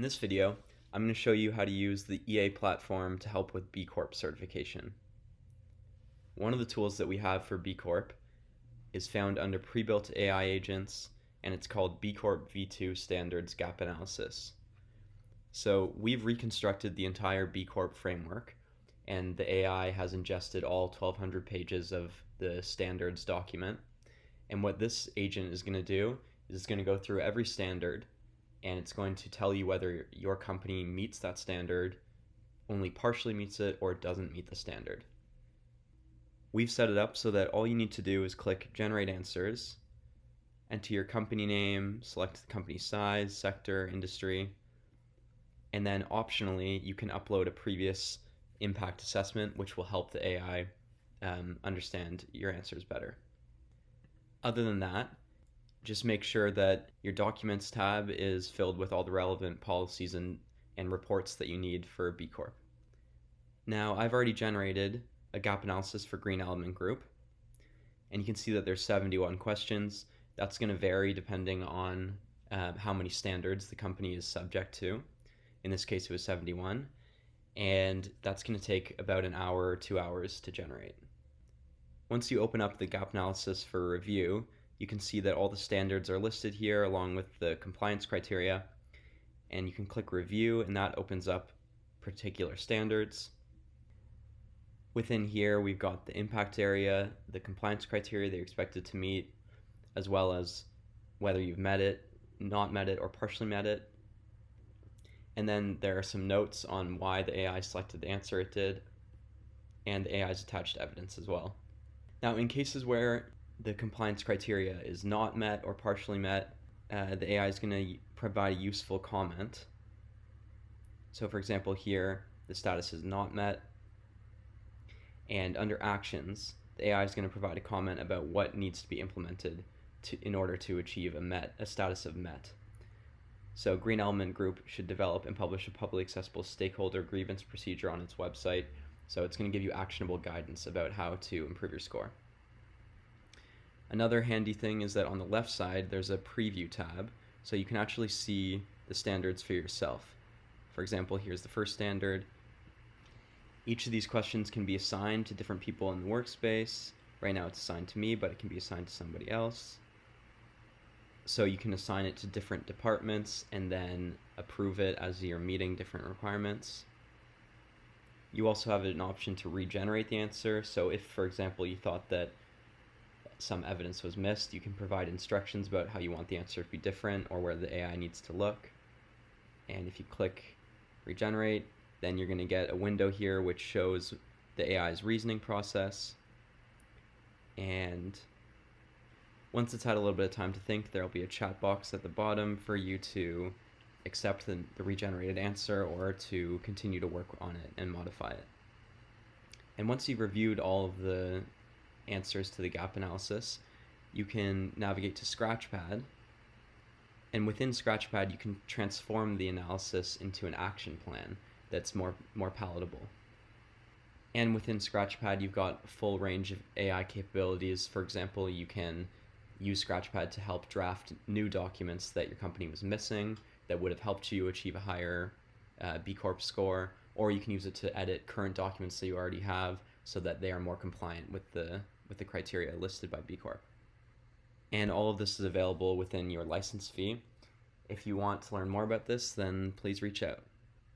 this video, I'm going to show you how to use the EA platform to help with B Corp certification. One of the tools that we have for B Corp is found under pre-built AI agents, and it's called B Corp V2 Standards Gap Analysis. So we've reconstructed the entire B Corp framework, and the AI has ingested all 1,200 pages of the standards document. And what this agent is going to do is it's going to go through every standard, and it's going to tell you whether your company meets that standard, only partially meets it, or doesn't meet the standard. We've set it up so that all you need to do is click Generate Answers, enter your company name, select the company size, sector, industry, and then optionally you can upload a previous impact assessment, which will help the AI understand your answers better. Other than that, just make sure that your Documents tab is filled with all the relevant policies and reports that you need for B Corp. Now, I've already generated a gap analysis for Green Element Group, and you can see that there's 71 questions. That's going to vary depending on how many standards the company is subject to. In this case, it was 71, and that's going to take about an hour or 2 hours to generate. Once you open up the gap analysis for review, you can see that all the standards are listed here along with the compliance criteria, and you can click review, and that opens up particular standards. Within here, we've got the impact area, the compliance criteria that you're expected to meet, as well as whether you've met it, not met it, or partially met it. And then there are some notes on why the AI selected the answer it did, and the AI's attached evidence as well. Now, in cases where the compliance criteria is not met or partially met, the AI is going to provide a useful comment. So for example, here the status is not met, and under actions the AI is going to provide a comment about what needs to be implemented in order to achieve a status of met. So Green Element Group should develop and publish a publicly accessible stakeholder grievance procedure on its website. So it's going to give you actionable guidance about how to improve your score. Another handy thing is that on the left side there's a preview tab, so you can actually see the standards for yourself. For example, here's the first standard. Each of these questions can be assigned to different people in the workspace. Right now it's assigned to me, but it can be assigned to somebody else. So you can assign it to different departments and then approve it as you're meeting different requirements. You also have an option to regenerate the answer. So if, for example, you thought that some evidence was missed, you can provide instructions about how you want the answer to be different or where the AI needs to look. And if you click regenerate, then you're going to get a window here which shows the AI's reasoning process. And once it's had a little bit of time to think, there will be a chat box at the bottom for you to accept the regenerated answer or to continue to work on it and modify it. And once you've reviewed all of the answers to the gap analysis, you can navigate to Scratchpad, and within Scratchpad you can transform the analysis into an action plan that's more palatable. And within Scratchpad you've got a full range of AI capabilities. For example, you can use Scratchpad to help draft new documents that your company was missing that would have helped you achieve a higher B Corp score, or you can use it to edit current documents that you already have so that they are more compliant with the criteria listed by B Corp. And all of this is available within your license fee. If you want to learn more about this, then please reach out.